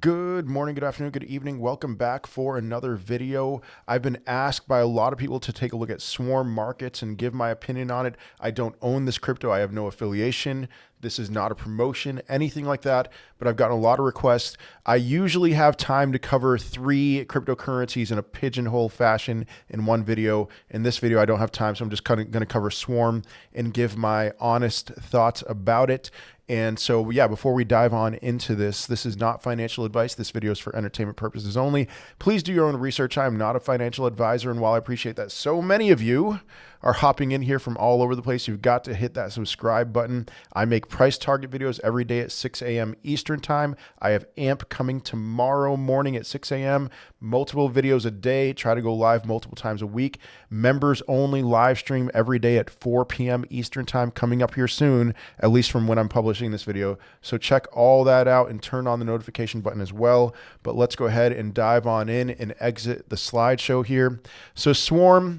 Good morning, good afternoon, good evening. Welcome back for another video. I've been asked by a lot of people to take a look at Swarm Markets and give my opinion on it. I don't own this crypto. I have no affiliation. This is not a promotion, anything like that, but I've gotten a lot of requests. I usually have time to cover 3 cryptocurrencies in a pigeonhole fashion in one video. In this video, I don't have time, so I'm just going to cover Swarm and give my honest thoughts about it. And so, yeah, before we dive on into this is not financial advice. This video is for entertainment purposes only. Please do your own research. I am not a financial advisor. And while I appreciate that so many of you are hopping in here from all over the place, you've got to hit that subscribe button. I make price target videos every day at 6 a.m. Eastern time. I have AMP coming tomorrow morning at 6 a.m. Multiple videos a day. Try to go live multiple times a week. Members only live stream every day at 4 p.m. Eastern time coming up here soon, at least from when I'm publishing this video. So check all that out and turn on the notification button as well. But let's go ahead and dive on in and exit the slideshow here. So Swarm,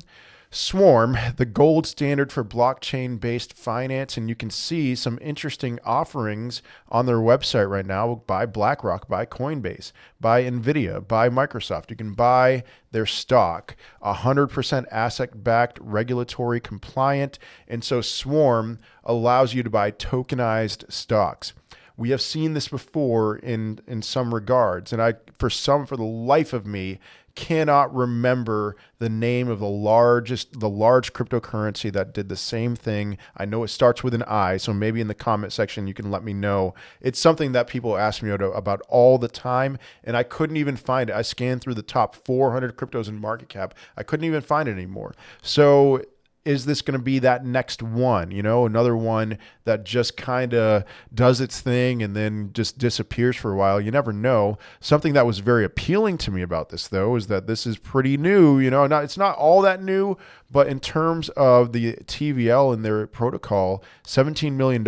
the gold standard for blockchain-based finance, and you can see some interesting offerings on their website right now by BlackRock, by Coinbase, by NVIDIA, by Microsoft. You can buy their stock, 100% asset-backed, regulatory compliant, and so Swarm allows you to buy tokenized stocks. We have seen this before in some regards, and for the life of me, cannot remember the name of the large cryptocurrency that did the same thing. I know it starts with an I, so maybe in the comment section you can let me know. It's something that people ask me about all the time, and I couldn't even find it. I scanned through the top 400 cryptos in market cap. I couldn't even find it anymore. So is this going to be that next one, another one that just kind of does its thing and then just disappears for a while? You never know. Something that was very appealing to me about this, though, is that this is pretty new. It's not all that new, but in terms of the TVL and their protocol, $17 million.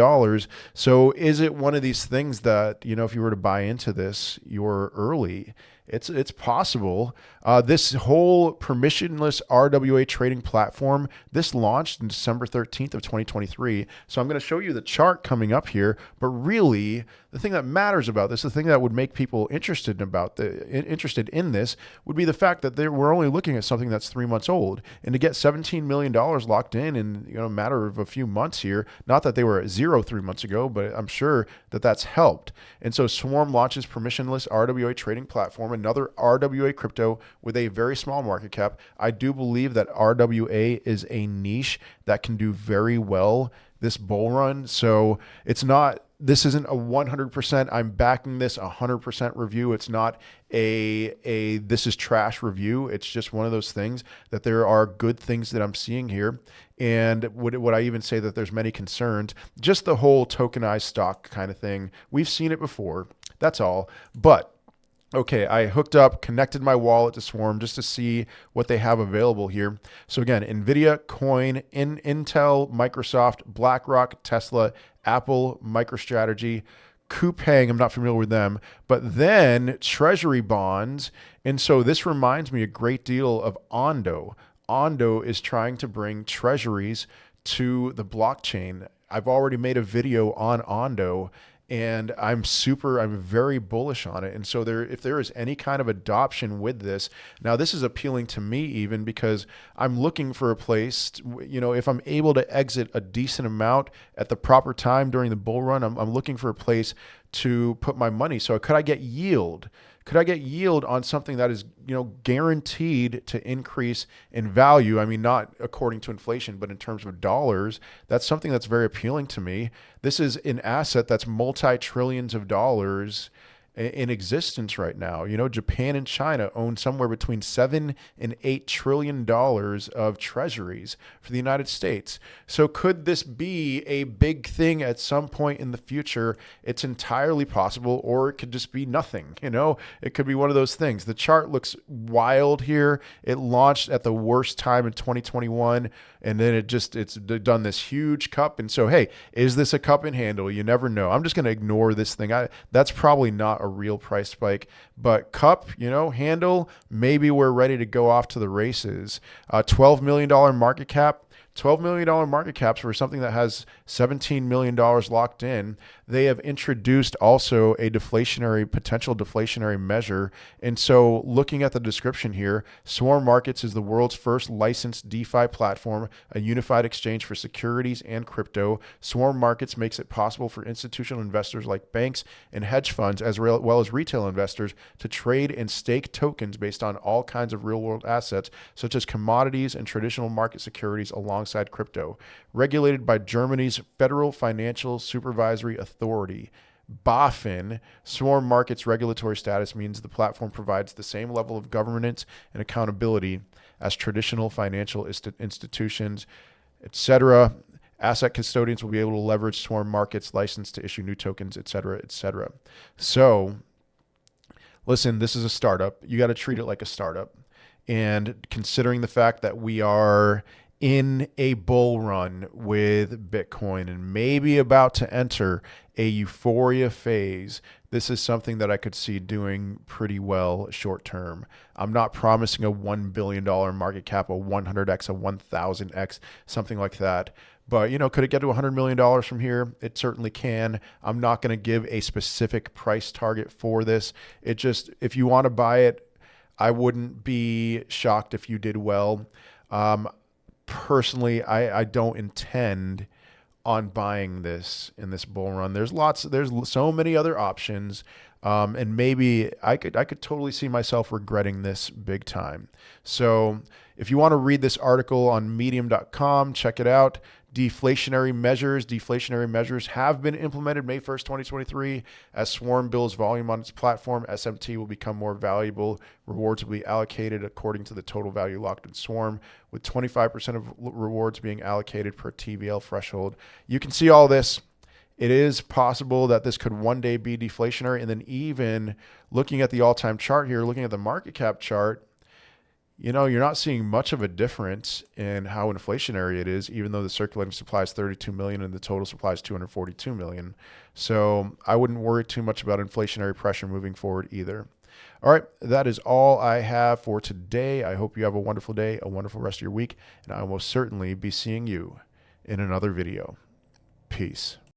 So is it one of these things that, if you were to buy into this, you're early? It's possible. This whole permissionless RWA trading platform, this launched in December 13th of 2023. So I'm going to show you the chart coming up here. But really, the thing that matters about this, the thing that would make people interested in this, would be the fact that we're only looking at something that's 3 months old, and to get $17 million locked in a matter of a few months here. Not that they were at 0 3 months ago, but I'm sure that that's helped. And so Swarm launches permissionless RWA trading platform, another RWA crypto with a very small market cap. I do believe that RWA is a niche that can do very well this bull run. So this isn't a 100%, I'm backing this 100% review. It's not a this is trash review. It's just one of those things that there are good things that I'm seeing here. And would I even say that there's many concerns? Just the whole tokenized stock kind of thing. We've seen it before. That's all. But okay, I connected my wallet to Swarm just to see what they have available here. So again, NVIDIA, Coin, Intel, Microsoft, BlackRock, Tesla, Apple, MicroStrategy, Coupang, I'm not familiar with them, but then Treasury bonds. And so this reminds me a great deal of Ondo. Ondo is trying to bring treasuries to the blockchain. I've already made a video on Ondo, and I'm very bullish on it. And so if there is any kind of adoption with this, now this is appealing to me even because I'm looking for a place, if I'm able to exit a decent amount at the proper time during the bull run, I'm looking for a place to put my money. So could I get yield? Could I get yield on something that is, guaranteed to increase in value? I mean, not according to inflation, but in terms of dollars. That's something that's very appealing to me. This is an asset that's multi-trillions of dollars in existence right now. Japan and China own somewhere between $7 and $8 trillion of treasuries for the United States. So could this be a big thing at some point in the future? It's entirely possible, or it could just be nothing. It could be one of those things. The chart looks wild here. It launched at the worst time in 2021, and then it's done this huge cup. And so, hey, is this a cup and handle? You never know. I'm just going to ignore this thing. That's probably not a real price spike, but cup, handle, maybe we're ready to go off to the races. $12 million market cap, $12 million market caps for something that has $17 million locked in. They have introduced also a potential deflationary measure. And so looking at the description here, Swarm Markets is the world's first licensed DeFi platform, a unified exchange for securities and crypto. Swarm Markets makes it possible for institutional investors like banks and hedge funds, as well as retail investors, to trade and stake tokens based on all kinds of real-world assets, such as commodities and traditional market securities alongside crypto. Regulated by Germany's Federal Financial Supervisory Authority, BaFin, Swarm Markets regulatory status means the platform provides the same level of governance and accountability as traditional financial institutions, etc. Asset custodians will be able to leverage Swarm Markets license to issue new tokens, etc., etc. So, listen, this is a startup. You got to treat it like a startup. And considering the fact that we are in a bull run with Bitcoin and maybe about to enter a euphoria phase, this is something that I could see doing pretty well short term. I'm not promising a $1 billion market cap, a 100x, a 1000x, something like that. But, could it get to $100 million from here? It certainly can. I'm not going to give a specific price target for this. If you want to buy it, I wouldn't be shocked if you did well. Personally, I don't intend on buying this in this bull run. There's so many other options. And maybe I could totally see myself regretting this big time. So if you want to read this article on medium.com, check it out. Deflationary measures have been implemented May 1st, 2023. As Swarm builds volume on its platform, SMT will become more valuable. Rewards will be allocated according to the total value locked in Swarm, with 25% of rewards being allocated per TVL threshold. You can see all this. It is possible that this could one day be deflationary. And then even looking at the all-time chart here, looking at the market cap chart, you're not seeing much of a difference in how inflationary it is, even though the circulating supply is 32 million and the total supply is 242 million. So I wouldn't worry too much about inflationary pressure moving forward either. All right, that is all I have for today. I hope you have a wonderful day, a wonderful rest of your week, and I will most certainly be seeing you in another video. Peace.